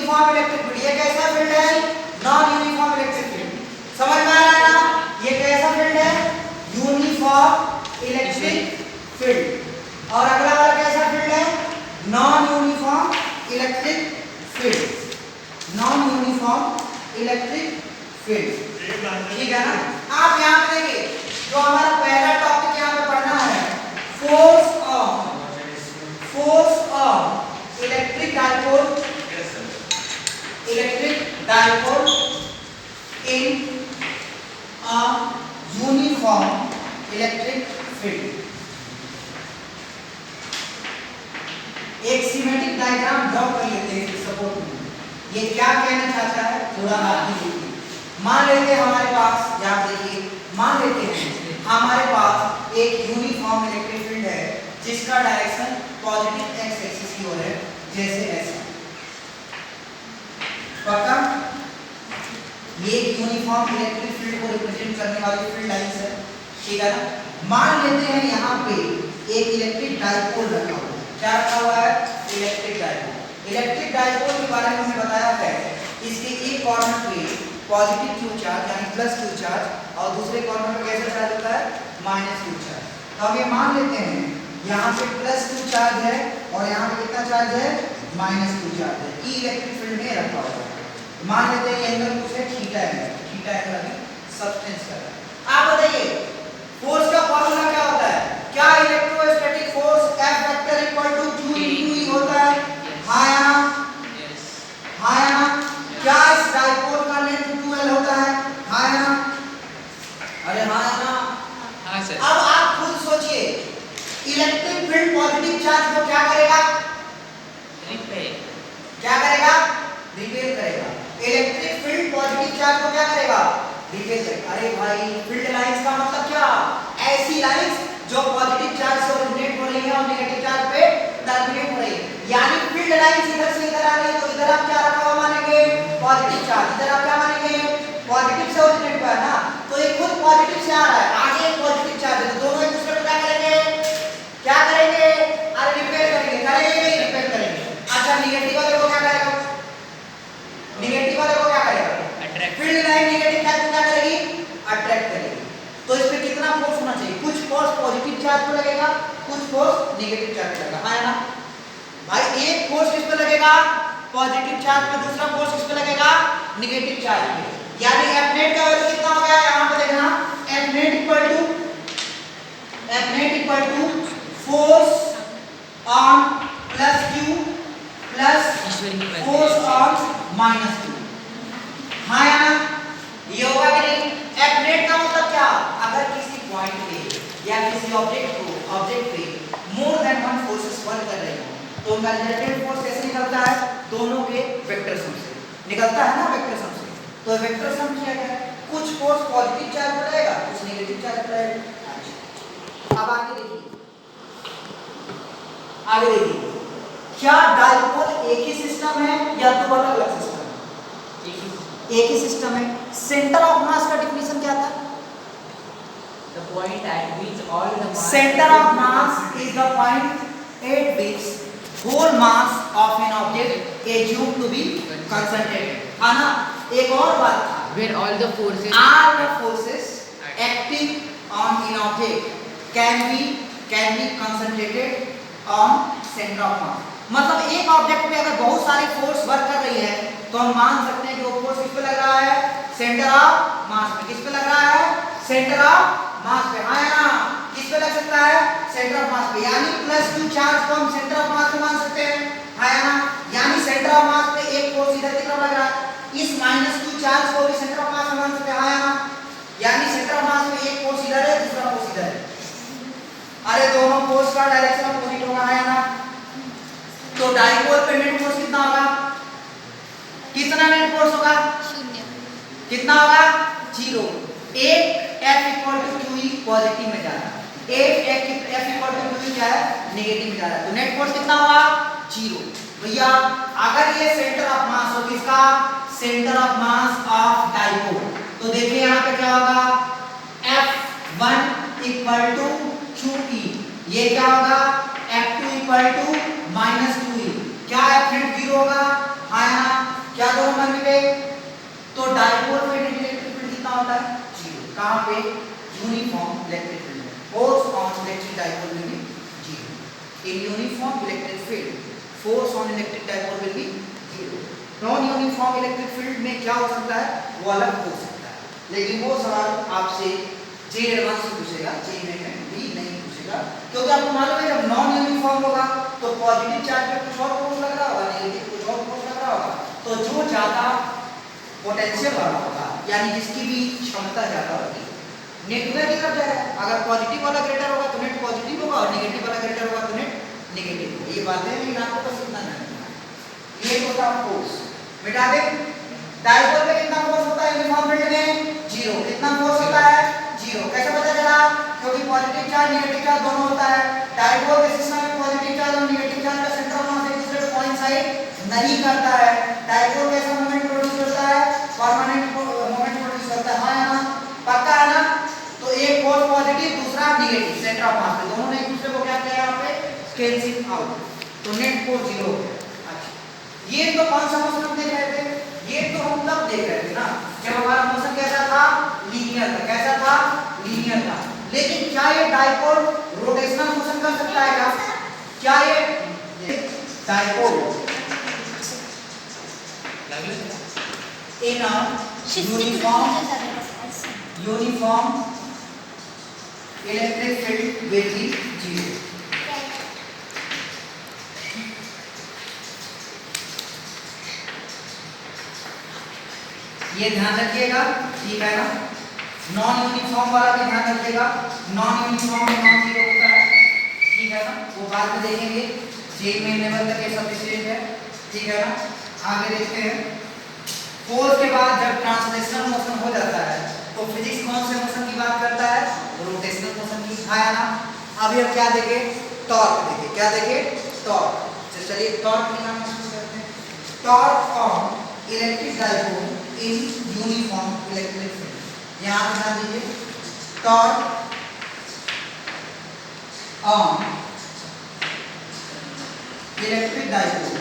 Uniform electric field, ये कैसा field है? Non uniform electric field. समझ में आ रहा है ना? ये कैसा फील्ड है? Uniform electric field. और अगला वाला कैसा फील्ड है? Non uniform electric field, non uniform electric field. ठीक है ना? आप यहाँ पे देखिए, जो हमारा पहला टॉपिक यहाँ पे पढ़ना है, force of electric dipole in a uniform electric field. एक सिमेट्रिक डायग्राम ड्रॉ कर लेते हैं सपोर्ट में। ये क्या कहना चाहता है थोड़ा आप देखिए। मान लेते हैं हमारे पास, यहाँ देखिए, मान लेते हैं हमारे पास एक यूनिफॉर्म इलेक्ट्रिक फील्ड है जिसका डायरेक्शन पॉजिटिव एक्स एक्सिस की ओर है, जैसे ऐसा। पक्का? ये यूनिफॉर्म इलेक्ट्रिक फील्ड को रिप्रेजेंट करने वाली फील्ड लाइंस है। ठीक है ना? मान लेते हैं यहाँ पे एक इलेक्ट्रिक डाइपोल रखा हुआ है। क्या रखा हुआ है? Electric dipole. इलेक्ट्रिक डाइपोल के बारे में हमने बताया है, इसके एक कॉर्नर पे पॉजिटिव क्यू चार्ज यानी प्लस क्यू चार्ज और दूसरे कॉर्नर पे कैसा चार्ज होता है? Minus Q charge. तो हम ये मान लेते हैं यहाँ पे प्लस क्यू चार्ज है और यहाँ पे कितना चार्ज है? माइनस क्यू चार्ज है। ई इलेक्ट्रिक फील्ड में रखा हुआ है। मान लेते हैं ये एंगल कुछ है थीटा है, थीटा एंगल अभी सब्सटेंस का है। आप बताइए फोर्स का फॉर्मूला क्या होता है? क्या electrostatic force F vector equal to Q into E होता है? हाँ या ना? हाँ या ना? क्या इस डाइपोल का लेंथ 2L होता है? हाँ या ना? अरे हाँ या ना? हाँ सर। अब आप खुद सोचिए, इलेक्ट्रिक फील्ड पॉजिटिव चार्ज को क्या करेगा? क्या करेगा? रिपेल करेगा। इलेक्ट्रिक फील्ड पॉजिटिव चार्ज को क्या करेगा? रिपेल करेगा। अरे भाई फील्ड लाइंस का मतलब क्या? ऐसी लाइंस जो पॉजिटिव चार्ज से ओरिजिनेट हो रही है और नेगेटिव चार्ज पे टर्मिनेट हो रही है। यानी फील्ड लाइंस इधर से इधर आ रही है, तो इधर आप क्या रखा हुआ मानेंगे? Positive charge. इधर आप क्या मानेंगे? पॉजिटिव से ओरिजिनेट हुआ है ना, तो ये खुद पॉजिटिव से आ रहा है, आगे एक पॉजिटिव चार्ज है, तो दोनों एक दूसरे को क्या करेंगे? क्या करेंगे? अरे रिपेल करेंगे। करेंगे नहीं? रिपेल करेंगे। अच्छा नेगेटिव वाले को क्या करेगा? नेगेटिव वाले को क्या करेगा? फील्ड लाइन नेगेटिव चार्ज को क्या करेगी? अट्रैक्ट करेगी। तो इस पे कितना फोर्स होना चाहिए? कुछ फोर्स पॉजिटिव चार्ज पे लगेगा, कुछ फोर्स नेगेटिव चार्ज पे लगेगा। हाँ ना भाई? एक फोर्स किस पे लगेगा? पॉजिटिव चार्ज पे। दूसरा फोर्स किस पे लगेगा? नेगेटिव चार्ज पे। यानी F नेट का वैल्यू कितना हो गया? यहाँ पे देखना, F net equal to force on plus Q plus force on minus Q। हाँ या ना? ये होगा कि नहीं? F नेट का मतलब क्या? अगर किसी पॉइंट पे या किसी ऑब्जेक्ट पे more than one forces work कर रहे हो, तो उनका रिजल्टेंट फोर्स कैसे निकलता है? दोनों के वेक्टर सम से निकलता है ना, वेक्टर सम से। तो वेक्टर सम किया गया है, कुछ फोर्स पॉजिटिव चार्ज पर रहेगा, कुछ नेगेटिव चार्ज पर रहेगा। अब आगे देखिए, क्या डाइपोल एक ही सिस्टम है या दो अलग अलग सिस्टम है? एक ही सिस्टम है। सेंटर ऑफ मास का डिफिनेशन क्या था? The point at which all the mass Center of mass is the point at which whole mass of an object is assumed to be concentrated. है ना? एक और बात था, where all the forces acting on an object can be concentrated on center of mass. मतलब एक object पे अगर बहुत सारी फोर्स वर्क कर रही है, तो हम मान सकते हैं कि वो फोर्स किस पे लग रहा है? सेंटर ऑफ मास पे। किस पे लग रहा है? सेंटर ऑफ मास पे। हाँ या ना? किस पे लग सकता है? सेंटर ऑफ मास पे। यानी प्लस क्यू चार्ज को हम सेंटर ऑफ मास पे मान सकते हैं। हाँ या ना? यानी सेंटर ऑफ मास पे एक फोर्स इधर की तरफ लग रहा है, इस माइनस क्यू चार्ज को भी सेंटर ऑफ मास में मान सकते हैं। हाँ या ना? यानी सेंटर ऑफ मास में एक फोर्स इधर है, दूसरा फोर्स इधर है। अरे दोनों फोर्स का डायरेक्शन अपोजिट होगा। हाँ या ना? तो डाइपोल पे नेट फोर्स कितना होगा? कितना नेट फोर्स होगा? 0। कितना होगा? 0। एक F equal to QE positive में जा रहा है, एक F इक्वल टू QE क्या है? नेगेटिव में जा रहा है, तो नेट फोर्स कितना होगा? 0। भैया अगर ये सेंटर ऑफ मास हो, किसका? Centre of mass of dipole, तो देखिए यहाँ पे क्या होगा? F1 इक्वल टू QE, ये क्या होगा? F2 equal to minus QE। क्या F नेट 0 होगा? हाँ या ना? क्या दोनों मान भी गए? तो डाइपोल में इलेक्ट्रिक फील्ड कितना होता है? 0। कहां पे? यूनिफॉर्म इलेक्ट्रिक फील्ड में। फोर्स ऑन इलेक्ट्रिक डाइपोल में भी 0। In uniform electric field force on electric dipole में भी 0। नॉन यूनिफॉर्म इलेक्ट्रिक फील्ड में क्या हो सकता है? वो अलग हो सकता है, लेकिन वो सवाल आपसे जे एडवांस से पूछेगा, जे में भी नहीं पूछेगा, क्योंकि आपको मालूम है जब नॉन यूनिफॉर्म होगा तो पॉजिटिव चार्ज पे कुछ और फोर्स लग रहा होगा, नेगेटिव कुछ और फोर्स लग रहा होगा। तो जो ज्यादा पोटेंशियल वाला होगा, यानी जिसकी भी क्षमता ज्यादा होगी, नेट उधर की तरफ जाएगा। अगर पॉजिटिव वाला ग्रेटर होगा तो नेट पॉजिटिव होगा, और नेगेटिव वाला ग्रेटर होगा तो नेट नेगेटिव होगा। ये बातें हैं, लेकिन आपको बस इतना जानना है। ये होता है फोर्स। मिटा दे। डाइपोल पे कितना फोर्स होता है यूनिफॉर्म फील्ड में? 0। कितना फोर्स होता है? 0। कैसे पता चला? क्योंकि पॉजिटिव चार्ज नेगेटिव चार्ज दोनों होता है। डाइपोल के सिस्टम में पॉजिटिव चार्ज और नेगेटिव चार्ज का सेंटर ऑफ मास एक दूसरे को कोइंसाइड नहीं करता है। डाइपोल कैसा मोमेंट प्रोड्यूस करता है? परमानेंट मोमेंट प्रोड्यूस करता है। हां या ना? पक्का है ना? तो एक फोर्स पॉजिटिव, दूसरा नेगेटिव, सेंटर ऑफ मास पे दोनों ने एक दूसरे को क्या किया? यहां पे कैंसिल आउट, तो नेट फोर्स 0 हो गया। ये तो कौन सा मोशन हम देख रहे थे? ये तो हम तब देख रहे थे ना जब हमारा मोशन कैसा था? लीनियर था। कैसा था? लीनियर था। लेकिन क्या ये डाइपोल रोटेशनल मोशन कर सकता है क्या? क्या ये dipole in a uniform electric field will be 0। ये ध्यान रखिएगा, ठीक है ना? नॉन यूनिफॉर्म वाला भी ध्यान रखिएगा। नॉन यूनिफॉर्म में नॉन जीरो होता है, ठीक है ना? वो बाद में देखेंगे, जे में लेवल तक ये सब स्टेज है, ठीक है ना? आगे देखते हैं। फोर्स के बाद जब ट्रांसलेशनल मोशन हो जाता है तो फिजिक्स कौन से मोशन की बात करता है? रोटेशनल मोशन की। आया ना? अभी हम क्या देखे? टॉर्क देखे। क्या देखे? टॉर्क। चलिए टॉर्क निकालना शुरू करते हैं। Torque on electric dipole in uniform electric field. यहां पे ध्यान दीजिए, torque on electric dipole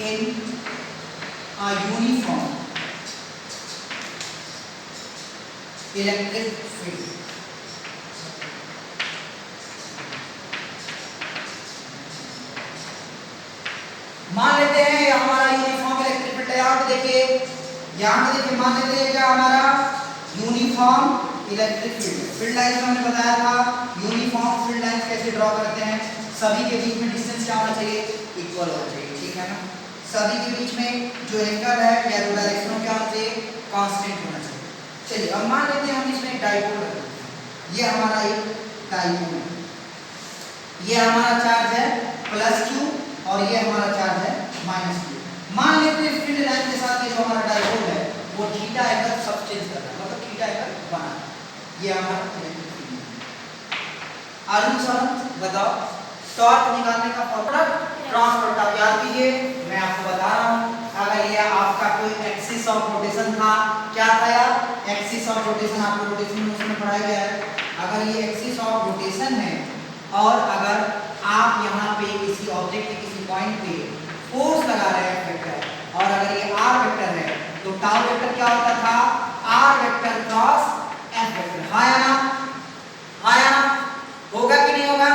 in a uniform electric field. मान लेते हैं ये हमारा यूनिफॉर्म इलेक्ट्रिक फील्ड है। यहाँ पे देखिए, मान लेते हैं क्या हमारा uniform electric field. Field line में हमने बताया था यूनिफॉर्म फील्ड लाइन कैसे ड्रॉ करते हैं। सभी के बीच में डिस्टेंस क्या होना चाहिए? इक्वल होना चाहिए, ठीक है ना? सभी के बीच में जो एंगल है या जो डायरेक्शन क्या होना चाहिए? कांस्टेंट होना चाहिए। चलिए अब मान लेते हैं हम इसमें एक डाइपोल रखते हैं। ये हमारा एक डाइपोल है, ये हमारा चार्ज है +q और ये हमारा चार्ज है -q। मान लेते हैं फील्ड लाइन के साथ ये जो हमारा डाइपोल है वो थीटा एंगल सबटेंस कर रहा है, मतलब थीटा एंगल बना। ये हमारा इलेक्ट्रिक फील्ड है। आगे सर बताओ, टॉर्क निकालने का फॉर्मूला ट्रांसफर का याद कीजिए। मैं आपको बता रहा हूं, अगर ये आपका कोई एक्सिस ऑफ रोटेशन था, क्या था यार? एक्सिस ऑफ रोटेशन आपको रोटेशन मोशन में पढ़ाया गया है। अगर ये एक्सिस ऑफ रोटेशन है और अगर आप यहाँ पे किसी ऑब्जेक्ट के किसी पॉइंट पे फोर्स लगा रहे हैं वेक्टर, और अगर ये r वेक्टर है तो टाउ वेक्टर क्या होता था? r vector cross f vector. हाँ या ना? हाँ या ना? होगा कि नहीं होगा?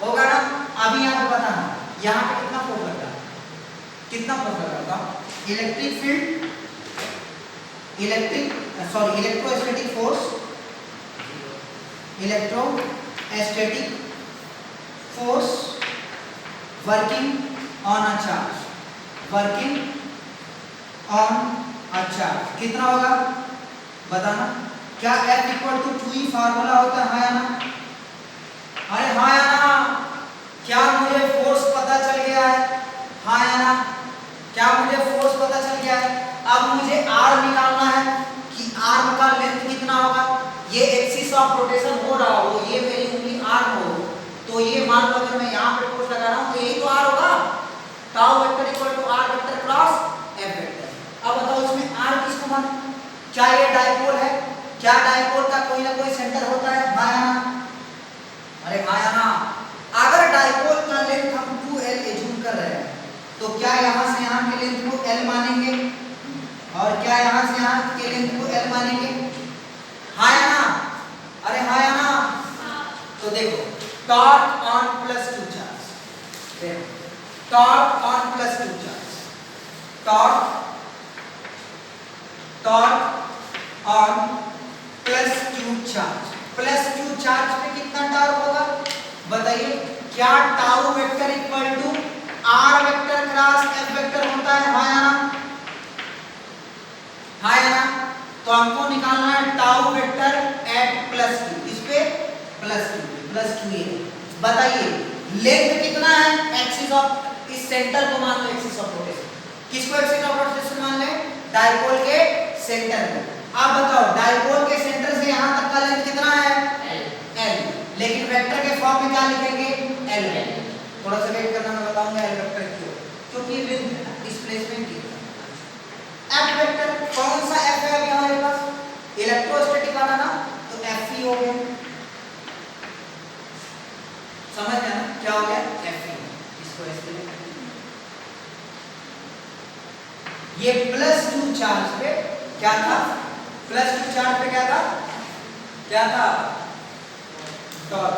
होगा ना? अभी यहाँ पे बताना, यहाँ पे कितना फोर्स लगता है? कितना फोर्स लगता है? Electric field, electrostatic force, electrostatic force working on a charge, working on a charge कितना होगा? बताना। क्या F equal to 2E formula होता है? हाँ या ना? अरे हाँ या ना? क्या मुझे फोर्स पता चल गया है? हाँ या ना? क्या मुझे फोर्स पता चल गया है? अब मुझे R निकालना है कि आर्म का लेंथ कितना होगा। ये एक्सिस ऑफ रोटेशन हो रहा हो, ये मेरी उंगली आर्म हो, तो ये मान लो अगर मैं यहाँ पे फोर्स लगा रहा हूँ तो यही तो R होगा। Tau vector equal to R vector cross F vector. अब बताओ इसमें R किसको माने? क्या ये डाइपोल है? क्या डाइपोल का कोई ना कोई सेंटर होता है? हाँ या ना? अरे हाँ या ना? अगर torque on +2 charge, torque on +2 charge, torque on +2 charge, +2 charge पे कितना टॉर्क होगा बताइए। क्या tau vector equal to r vector cross f vector होता है, हाँ या ना, हाँ या ना। तो हमको निकालना है टाउ वेक्टर एट +2, इस पे +2 ये बताइए। लेंथ कितना है, एक्सिस ऑफ, इस सेंटर को मान लो एक्सिस ऑफ रोटेशन, किसको एक्सिस ऑफ रोटेशन मान ले, डायपोल के सेंटर को। आप बताओ डायपोल के सेंटर से यहां तक का लेंथ कितना है, l, लेकिन वेक्टर के फॉर्म में क्या लिखेंगे, l। थोड़ा सा वेट करना, मैं बताऊंगा l वेक्टर क्यों, क्योंकि लेंथ है ना, डिस्प्लेसमेंट की। f वेक्टर कौन सा f है अभी हमारे पास, इलेक्ट्रोस्टैटिक वाला ना, तो f ही हो गया, समझ गया ना क्या हो गया, f ही। इसको ऐसे ये +2 चार्ज पे क्या था, +2 चार्ज पे क्या था टॉर्क।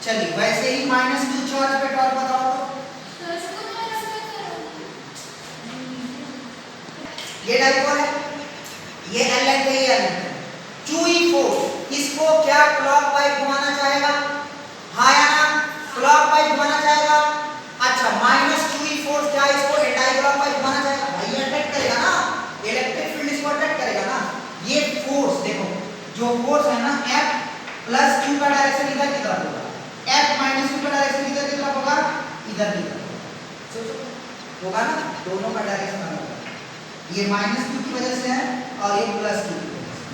चलिए वैसे ही -2 चार्ज पे टॉर्क बताओ तो ये डायपोल है, ये L लेंथ है, ये L लेंथ है। चूई फोर्स इसको क्या क्लॉकवाइज घुमाना चाहेगा, हाँ या ना, क्लॉकवाइज घुमाना चाहेगा। अच्छा माइनस चूई फोर्स क्या इसको एंटी क्लॉकवाइज घुमाना चाहेगा, भाई ये अट्रैक्ट करेगा ना, इलेक्ट्रिक फील्ड इसको अट्रैक्ट करेगा ना। ये फोर्स देखो, जो फोर्स है ना F +2 का डायरेक्शन इधर की तरफ होगा, F -2 का डायरेक्शन इधर की तरफ होगा, इधर की तरफ सोचो होगा ना, दोनों का डायरेक्शन अलग होगा। ये -2 की वजह से है और ये +2 की वजह से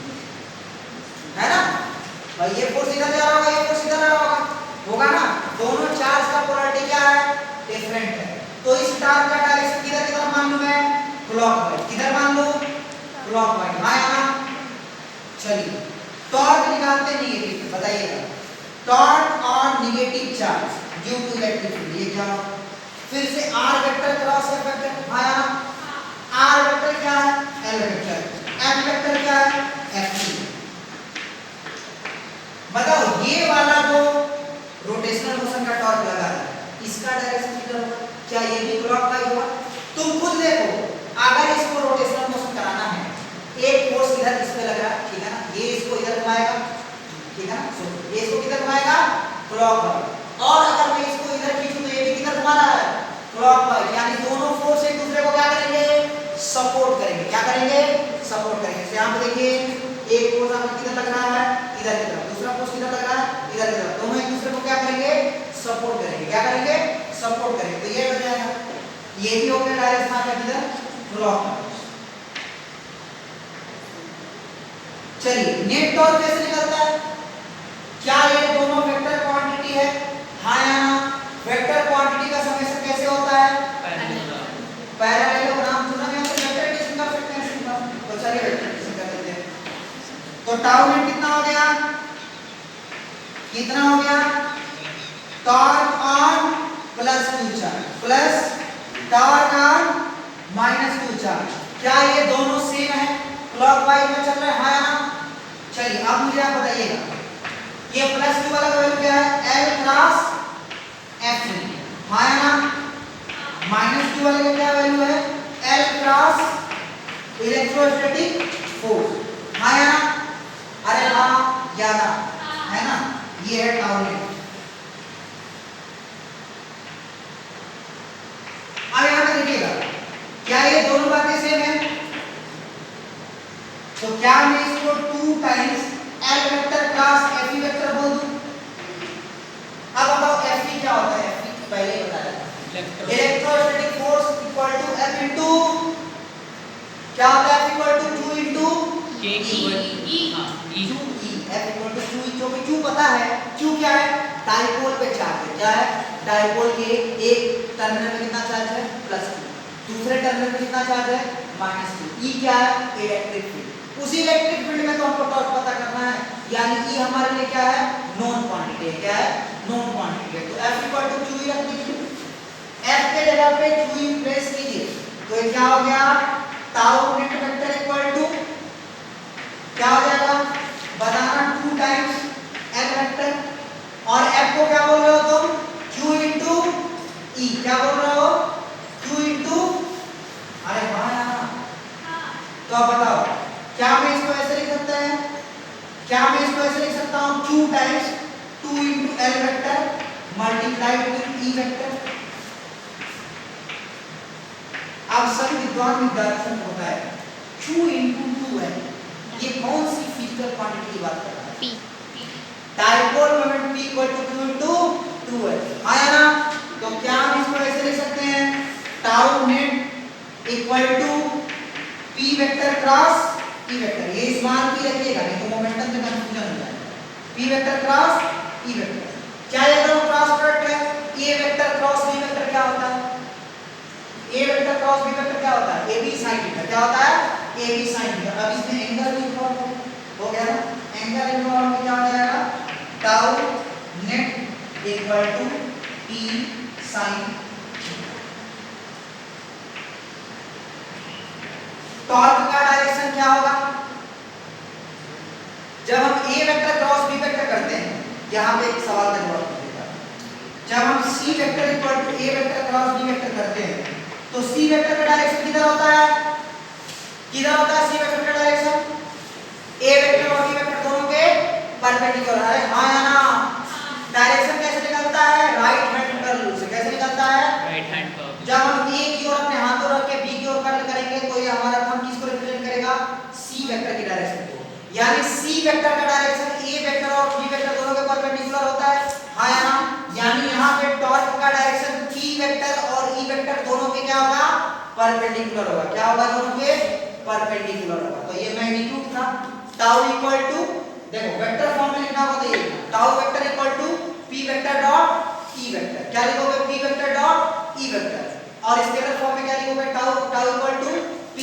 है ना, भाई ये फोर्स इधर जा रहा होगा, ये फोर्स इधर आ रहा होगा ना, दोनों चार्ज का पोलैरिटी क्या है, डिफरेंट है। तो इस टॉर्क का डायरेक्शन किधर की तरफ मान लूं मैं, क्लॉकवाइज, किधर मान लूं, क्लॉकवाइज, हाँ या ना। चलिए टॉर्क निकालते नेगेटिव, बताइएगा torque on negative charge due to electric field, ये क्या, फिर से r vector cross f vector, हाँ या ना। r वेक्टर क्या है, l वेक्टर, f वेक्टर क्या है, f। बताओ ये वाला जो रोटेशनल मोशन का टॉर्क लगा है, इसका डायरेक्शन किधर होगा, क्या ये भी क्लॉकवाइज होगा। तुम खुद देखो, अगर इसको रोटेशनल मोशन कराना है, एक फोर्स इधर इस पे लगा, ठीक है ना, ये इसको इधर घुमाएगा, ठीक है ना, ये इसको किधर घुमाएगा, क्लॉकवाइज। और अगर मैं इसको इधर खींचूं तो ये भी किधर घुमा रहा है, क्लॉकवाइज। यानी दोनों फोर्स एक दूसरे को क्या करेंगे, सपोर्ट करेंगे, क्या करेंगे, सपोर्ट करेंगे। तो यहां पे देखिए एक फोर्स आपको किधर लग रहा है, इधर की तरफ, दूसरा फोर्स किधर लग रहा है, इधर की तरफ, दोनों एक दूसरे को क्या करेंगे, सपोर्ट करेंगे, क्या करेंगे, सपोर्ट करेंगे। तो ये हो जाएगा, ये भी हो गया डायरेक्शन आपका किधर, क्लॉकवाइज। चलिए नेट टॉर्क कैसे निकलता है, क्या ये दोनों वेक्टर क्वांटिटी है, हाँ या ना। वेक्टर क्वांटिटी का समेशन कैसे होता है, पैरेललोग्राम, सुना नहीं तो वेक्टर एडिशन कर सकते हैं सीधा। तो चलिए वेक्टर एडिशन कर लेते हैं। तो टाउ नेट कितना हो गया, कितना हो गया, torque on +2 charge plus torque on -2 charge, क्या ये दोनों सेम है, क्लॉकवाइज में चल रहे हैं, हाँ या ना। चलिए अब मुझे आप बताइएगा, ये +2 वाला का वैल्यू क्या है, L क्रॉस F, हाँ या ना। -2 वाले का क्या वैल्यू है, L क्रॉस इलेक्ट्रोस्टैटिक फोर्स, हाँ या ना। अरे हाँ ज्यादा है ना, ये है टाउ नेट। अब यहां पे देखिएगा, क्या ये दोनों बातें सेम है, तो क्या मैं इसको 2 times L vector cross F vector बोल दूं। अब बताओ F क्या होता है, F पहले ही बताया, electrostatic force equal to F into क्या होता है, F equal to 2 into K E हां E F इक्वल टू 2 जो कि Q पता है, Q क्या है, डायपोल पे चार्ज है, क्या है, डायपोल के एक टर्मिनल में कितना चार्ज है, +2, दूसरे टर्मिनल में कितना चार्ज है, -2। E क्या है, इलेक्ट्रिक फील्ड। उसी इलेक्ट्रिक फील्ड में तो हमको टॉर्क पता करना है, यानी E हमारे लिए क्या है, नोन क्वांटिटी है, क्या है, नोन क्वांटिटी है। तो F इक्वल टू Q रख दीजिए, F के जगह पे Q प्लेस कीजिए, तो ये क्या हो गया, tau net vector equal to क्या हो जाएगा, बताना 2 टाइम्स L वेक्टर और F को क्या बोल रहे हो तुम? Q into E। क्या बोल रहे हो? Q इंटू, अरे हाँ यार, तो अब बताओ क्या मैं इसको ऐसे लिख सकता है? क्या मैं इसको ऐसे लिख सकता हूँ? Q times 2 into L vector multiplied with E vector. अब सभी विद्वान विद्यार्थियों को होता है Q इंटू 2L, ये कौन सी फिजिकल क्वांटिटी की बात कर रहा है? P। Dipole moment P equal to Q into 2L, आया ना? तो क्या हम इसको ऐसे लिख सकते हैं? Tau net equal to P vector cross E vector. ये इस मान की रखिएगा, नहीं तो मोमेंटम में कंफ्यूजन हो जाएगा। P vector cross E vector, क्या ये दोनों क्रॉस प्रोडक्ट है? A vector cross B vector क्या होता है? A vector cross B vector क्या होता है? AB sin theta. क्या होता है? AB sin theta. अब इसमें एंगल भी इन्वॉल्व हो गया ना? एंगल इन्वॉल्व में क्या हो जाएगा? Tau net equal to P sin theta. Torque का डायरेक्शन क्या होगा? जब हम A vector cross B vector करते हैं, यहां पे एक सवाल का जवाब दीजिएगा। जब हम C vector equal to A vector cross B vector करते हैं, तो C वेक्टर का डायरेक्शन किधर होता है? किधर होता है C वेक्टर का डायरेक्शन? A वेक्टर और B वेक्टर दोनों के परपेंडिकुलर। अरे हाँ या ना? डायरेक्शन कैसे निकलता है? राइट हैंड कर्ल से। कैसे निकलता है? Right hand curve. जब हम A की ओर अपने हाथों रख के B की ओर कर्ल करेंगे, तो ये हमारा थंब किसको रिप्रेजेंट करेगा? C वेक्टर की डायरेक्शन को। यानी C वेक्टर का डायरेक्शन A वेक्टर और B वेक्टर दोनों के परपेंडिकुलर होता है, हाँ या ना? यानी यहाँ पे टॉर्क का डायरेक्शन P वेक्टर और E वेक्टर दोनों के क्या होगा? परपेंडिकुलर होगा। क्या होगा? दोनों के परपेंडिकुलर होगा। तो ये मैग्नीट्यूड था। टाउ इक्वल टू, देखो वेक्टर फॉर्म में लिखना होगा, तो ये tau vector equal to P vector dot E vector. क्या लिखोगे? P vector dot E vector. और स्केलर फॉर्म में क्या लिखोगे? Tau equal to P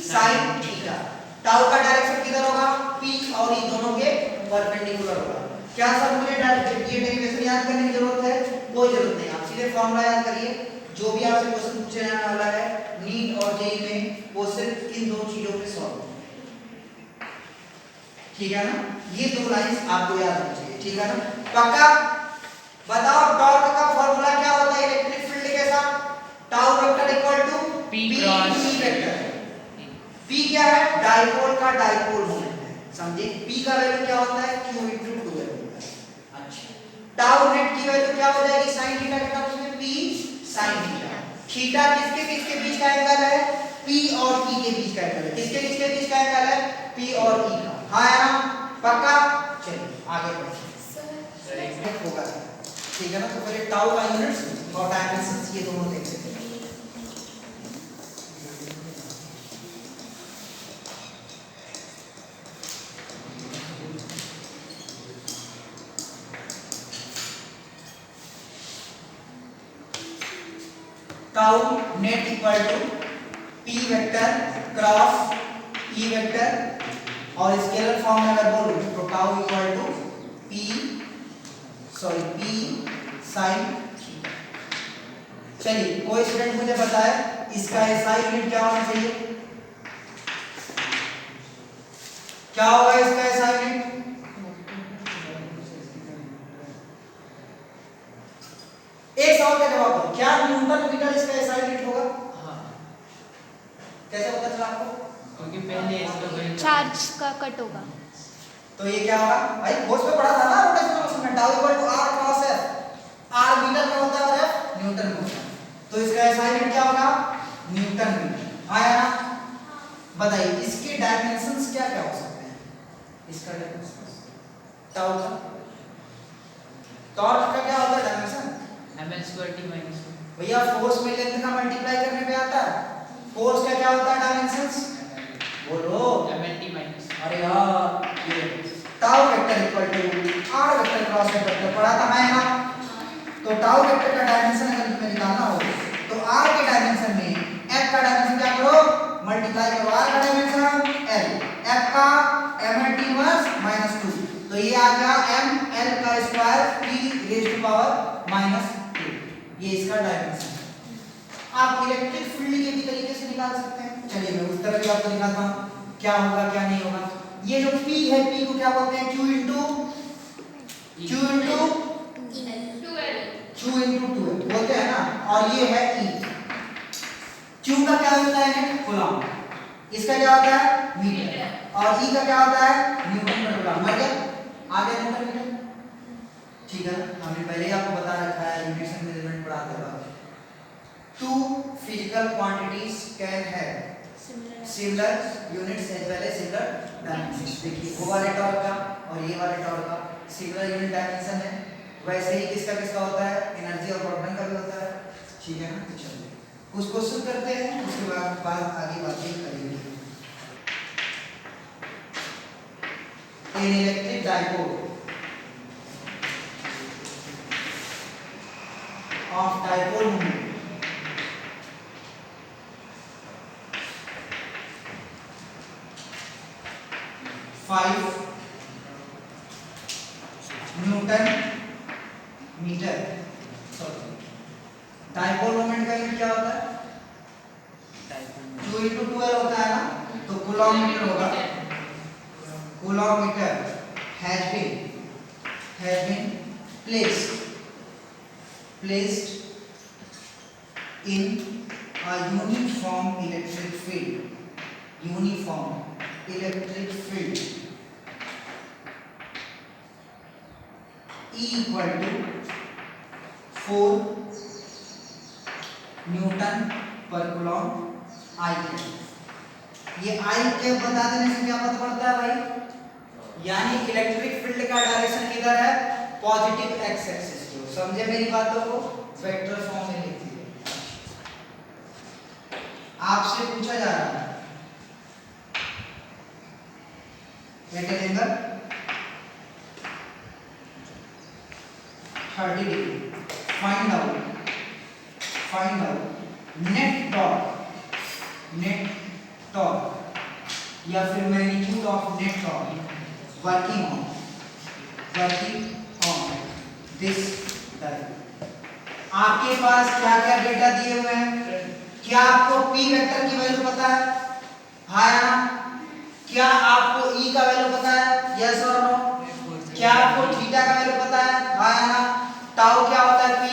sin theta. Tau का डायरेक्शन किधर होगा? P और E दोनों के परपेंडिकुलर होगा। क्या सब मुझे ये डेरिवेशन याद करने की जरूरत है? कोई जरूरत नहीं, आप सीधे फॉर्मूला याद करिए। जो भी आपसे क्वेश्चन पूछे जाने वाला है नीट और जेईई में, वो सिर्फ इन दो चीजों पे सॉल्व होगा। ठीक है ना? ये दो लाइंस आपको याद होनी चाहिए। ठीक है ना? पक्का? बताओ टॉर्क का फार्मूला क्या होता है इलेक्ट्रिक फील्ड के साथ? Tau vector equal to P P cross E vector. P क्या है? डाइपोल का डाइपोल मोमेंट है, समझे? P का वैल्यू क्या होता है? Q इंटू 2L होता है। अच्छा, टाउ नेट की वैल्यू क्या हो जाएगी? sin थीटा के टर्म्स में P sin थीटा। थीटा किसके बीच का एंगल है? P और E के बीच का एंगल है। किसके बीच का एंगल है? P और E का। हाँ या ना? पक्का? चलिए आगे बढ़ते हैं। होगा, ठीक है ना? तो पहले टाउ का यूनिट्स और डायमेंशंस ये दोनों देख लेते हैं। Tau net equal to P vector cross E vector, और स्केलर फॉर्म में अगर बोलूं तो tau equal to P sin theta. चलिए, कोई स्टूडेंट मुझे बताए इसका SI यूनिट क्या होना चाहिए? क्या होगा इसका SI यूनिट? एक सवाल का जवाब दो, क्या न्यूटन मीटर इसका SI यूनिट होगा? हाँ, कैसे पता चला आपको? क्योंकि पहले इसका वैल्यू चार्ज का कट होगा। तो ये क्या होगा भाई? कोर्स में पढ़ा था ना रोटेशनल मोशन में, tau equal to r cross f। r metre में होता है और f न्यूटन में होता है, तो इसका SI यूनिट क्या होगा? Newton metre. आया ना? बताइए इसके डायमेंशंस क्या क्या हो सकते हैं? इसका डायमेंशन टाउ का, टॉर्क का क्या होता है डायमेंशन? mn² - भैया फोर्स में लेंथ का मल्टीप्लाई करने पे आता है। फोर्स का क्या होता है डायमेंशंस? बोलो। mnt-। अरे यार, ये tau vector equal to r vector cross vector पढ़ा था मैं ना? तो टाउ वेक्टर का डायमेंशन अगर तुम्हें निकालना हो तो r के डायमेंशन में f का डायमेंशन क्या करो? मल्टीप्लाई करो। r का डायमेंशन l, f का mnt−2, तो ये आ गया ml का स्क्वायर e⁻², ये इसका डायमेंशन है। आप इलेक्ट्रिक फील्ड के भी तरीके से निकाल सकते हैं। चलिए मैं उस तरह भी आपको दिखाता हूं क्या होगा क्या नहीं होगा। ये जो P है, P को क्या बोलते हैं? Q इंटू Q into 2 बोलते हैं ना, और ये है E। Q का क्या होता है नेट कूलम, इसका क्या होता है मीटर, और E का क्या होता है न्यूटन पर कूलम। मर गया आगे न्यूटन मीटर, ठीक है। हमने पहले ही आपको बता रखा है यूनिट्स एंड मेजरमेंट पढ़ाते वक्त। Two physical quantities can have similar units as well as similar dimensions। देखिए वो वाले टॉर्क का और ये वाले टॉर्क का सिमिलर यूनिट डायमेंशन है, वैसे ही किसका किसका होता है एनर्जी और ब्रॉडबैंड का भी होता है, ठीक है ना। तो चलिए कुछ क्वेश्चन करते हैं, उसके बाद आगे बातें करेंगे। इन electric dipole of dipole moment newton metre. Dipole moment का यूनिट क्या होता है Q into 12 होता है ना, तो कूलॉमीटर होगा। कूलॉमीटर has been placed in a uniform electric field E equal to 4 Newton पर कूलॉम I के। ये I के बता देने से क्या पता पड़ता है भाई, यानी इलेक्ट्रिक फील्ड का डायरेक्शन किधर है पॉजिटिव एक्स एक्सिस की ओर। समझे मेरी बातों को, वेक्टर फॉर्म में लिख दिए। आपसे पूछा जा रहा है at an angle 30 degree find out net torque या फिर magnitude of net torque working on this diagram. आपके पास क्या क्या डेटा दिए हुए हैं, क्या आपको P वेक्टर की वैल्यू पता है, हाँ या ना? क्या आपको E का वैल्यू पता है, यस और नो? क्या आपको थीटा का वैल्यू पता है, हाँ या ना? टाउ क्या होता है P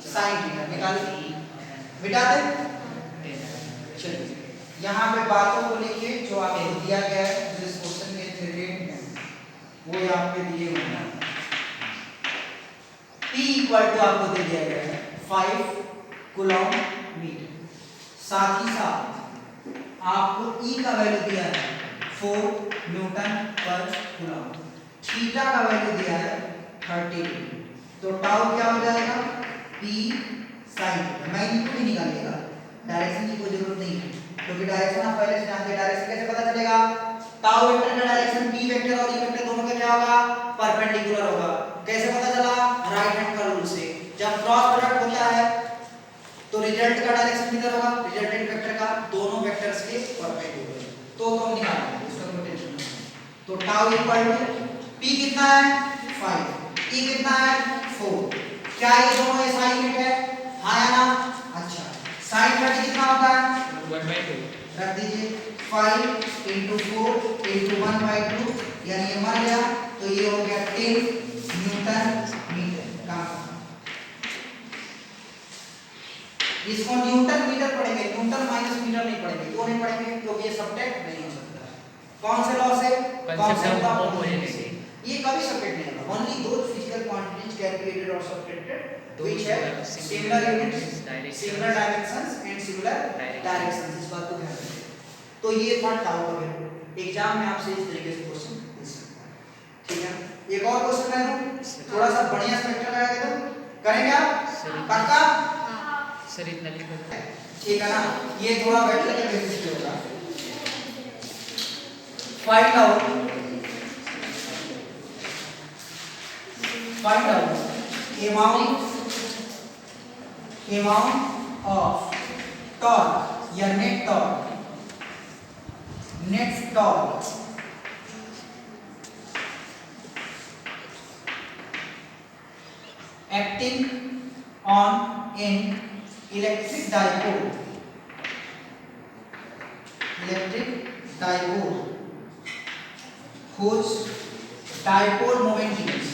sin थीटा, निकालिए बिटा दे। चलिए यहाँ पे बातों को लिखिए जो आपको दिया गया है, जिस क्वेश्चन के रिलेटेड है वो यहाँ पे दिए हुए हैं। P इक्वल टू आपको दे दिया गया है 5 कूलॉम मीटर, साथ ही साथ आपको E का वैल्यू दिया है 4 न्यूटन पर कूलॉम, थीटा का वैल्यू दिया है 30 डिग्री। तो टाउ क्या हो जाएगा P sin थीटा। मैग्नीट्यूड ही निकालिएगा, डायरेक्शन की कोई जरूरत नहीं है क्योंकि डायरेक्शन आप पहले से जानते हैं। डायरेक्शन कैसे पता चलेगा, टाउ वेक्टर का डायरेक्शन P वेक्टर और E वेक्टर दोनों का क्या होगा परपेंडिकुलर होगा। कैसे पता चला, राइट हैंड का रूल से। जब क्रॉस प्रोडक्ट होता है तो रिजल्ट का डायरेक्शन किधर होगा, रिजल्टेंट वेक्टर का दोनों वेक्टर्स के परपेंडिकुलर। तो हम निकालेंगे, उसका कोई टेंशन नहीं। तो टाउ इक्वल टू P कितना है 5, E कितना है 4। क्या ये दोनों ऐसा यूनिट है, हाँ या ना? अच्छा, sin 30 कितना होता है 1/2, रख दीजिए 5 into 4 into 1/2, यानी ये मर गया तो ये हो गया 10 न्यूटन मीटर का। इसको न्यूटन मीटर पढ़ेंगे, न्यूटन माइनस मीटर नहीं पढ़ेंगे। क्यों नहीं पढ़ेंगे, क्योंकि ये सब्ट्रैक्ट नहीं हो सकता। कौन से लॉ से, कांसेप्ट ऑफ होमोजेनिटी। ये कभी सब्ट्रैक्ट नहीं होगा। ओनली दो फिजिकल क्वांटिटीज कैलकुलेटेड और सब्ट्रैक्टेड व्हिच है similar units, similar dimensions and similar directions. इस बात को ध्यान रखिए। तो ये था टाउ का वैल्यू। एग्जाम में आपसे इस तरीके से क्वेश्चन पूछ सकता है, ठीक है। एक और क्वेश्चन है, थोड़ा सा बढ़िया स्ट्रक्चर लगा के दो, करेंगे आप पक्का? सर इतना लिख दो, ठीक है ना। ये थोड़ा वेक्टर के बेसिस पे होगा। Find out amount of torque या net torque acting on an electric dipole whose dipole moment is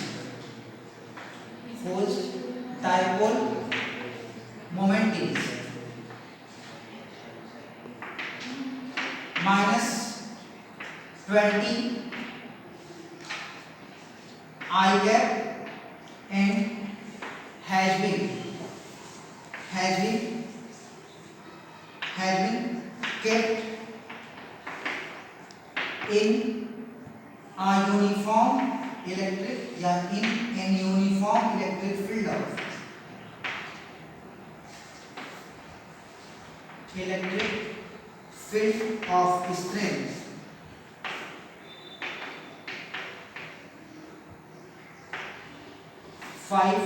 dipole moment is -20 I gap and has been kept in a uniform electric या in an uniform electric field of strength 5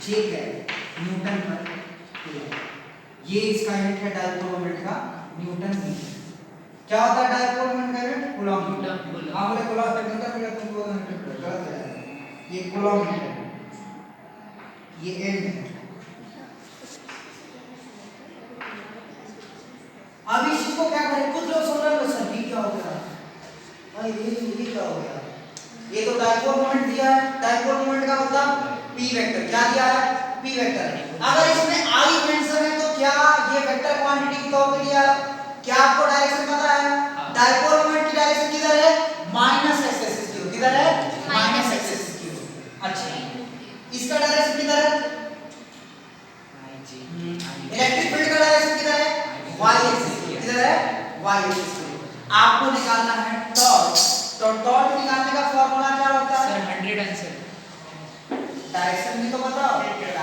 J cap newton per coulomb. ये इसका unit है dipole moment का, newton metre. क्या होता है dipole moment का unit? Coulomb metre. आप बोले कूलम तक मीटर मीटर तुमको गलत है, ये कूलम मीटर, ये एम है। अब इस चीज को क्या करें? कुछ लोग सोच रहे हैं सर ये क्या हो गया भाई, ये क्या हो गया? ये तो डायपोल मोमेंट दिया है, डायपोल मोमेंट का मतलब p वेक्टर। क्या दिया है? p vector. अगर इसमें i मेंशन है तो क्या ये वेक्टर क्वांटिटी के तौर पे दिया है? क्या आपको डायरेक्शन पता है? डायपोल मोमेंट की डायरेक्शन किधर है? माइनस x एक्सिस की ओर। किधर है? माइनस x एक्सिस की ओर। अच्छा, इसका डायरेक्शन किधर है? इलेक्ट्रिक फील्ड का डायरेक्शन किधर है? y एक्सिस की ओर। किधर है? y एक्सिस की ओर। आपको निकालना है टॉर्क। तो टॉर्क निकालने का फार्मूला क्या होता है? Sir 100 answer. डायरेक्शन भी तो बताओ।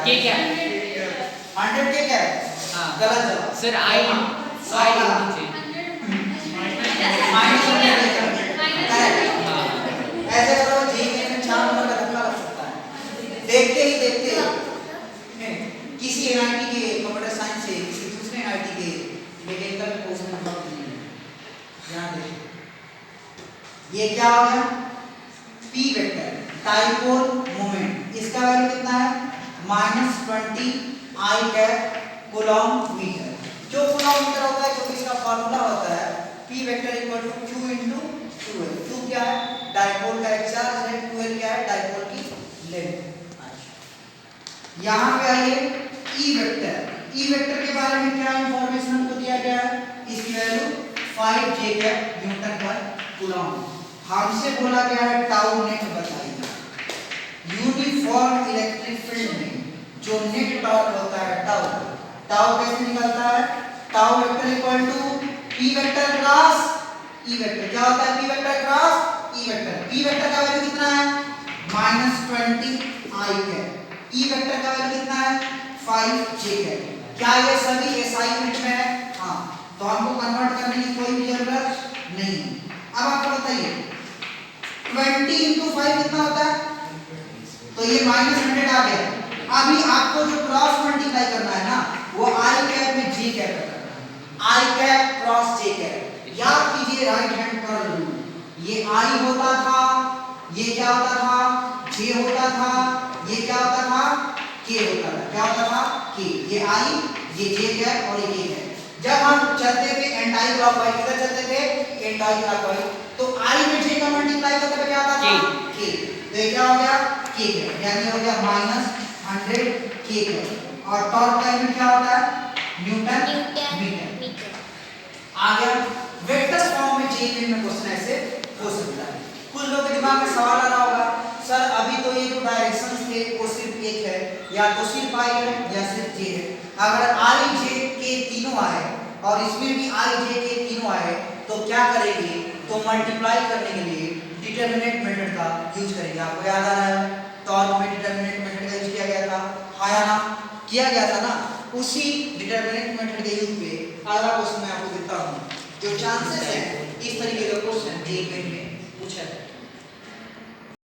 के क्या? 100 के क्या है? हां गलत जवाब। सर i नीचे माइनस ऐसे करो जी में 4 नंबर का धक्का लग सकता है। देखते ही किसी एनआईटी के कंप्यूटर साइंस से किसी दूसरे एनआईटी के मैकेनिकल कोर्स में बहुत नहीं है। ध्यान दें, ये क्या हो गया? p वेक्टर डायपोल मोमेंट, इसका वैल्यू कितना है? -20 I कैप कूलम मीटर। जो कूलम मीटर होता है क्योंकि इसका फार्मूला होता है p vector equal to q into 2l। q क्या है? डायपोल का एक चार्ज है, 2l क्या है? डायपोल की लेंथ। यहां पे आइए e वेक्टर। e वेक्टर के बारे में क्या इंफॉर्मेशन हमको दिया गया है? इसकी value 5 j cap newton per coulomb. हमसे बोला गया है टाउ नेट बताइए। यूनिफॉर्म इलेक्ट्रिक फील्ड में जो नेट टॉर्क होता है टाउ, टाउ कैसे निकलता है? Tau vector equal to p vector cross e vector. क्या होता है? p vector cross e vector. p vector का वैल्यू कितना है? -20 I कैप। e वेक्टर का वैल्यू कितना है? 5 j कैप। क्या ये सभी SI यूनिट में है? हां, तो हमको कन्वर्ट करने की कोई भी जरूरत नहीं है। अब आपको बताइए 20 × 5 कितना होता है? तो ये -100 आ गया। अभी आपको जो क्रॉस मल्टीप्लाई करना है ना, वो I कैप में j कैप करना है। I cap cross j cap. याद कीजिए राइट हैंड कर्ल रूल। ये I होता था, ये क्या होता था? j होता था, ये क्या होता था? k होता था। क्या होता था? k। ये I, ये j कैप और ये k कैप। जब हम चलते थे एंटी क्लॉकवाइज, किधर चलते थे? एंटी क्लॉकवाइज, तो I में j का मल्टीप्लाई करते हुए क्या आता था? k। तो ये क्या हो गया? k कैप, यानी हो गया -100 k कैप। और टॉर्क का यूनिट क्या होता है? Newton metre. आ गया। वेक्टर फॉर्म में j में क्वेश्चन ऐसे हो सकता है। कुछ लोगों के दिमाग में सवाल आ रहा होगा, सर अभी तो ये जो डायरेक्शंस थे वो सिर्फ एक है, या तो सिर्फ I है या सिर्फ j है। अगर I j k तीनों आए और इसमें भी I j k तीनों आए तो क्या करेंगे? तो मल्टीप्लाई करने के लिए डिटरमिनेंट मेथड का यूज करेंगे। आपको याद आ रहा है टॉर्क में डिटरमिनेंट मेथड का यूज किया गया था, हाँ या ना? किया गया था ना। उसी डिटरमिनेंट मेथड के यूज पे अगला क्वेश्चन मैं आपको देता हूं। जो चांसेस है इस तरीके का क्वेश्चन जे में पूछा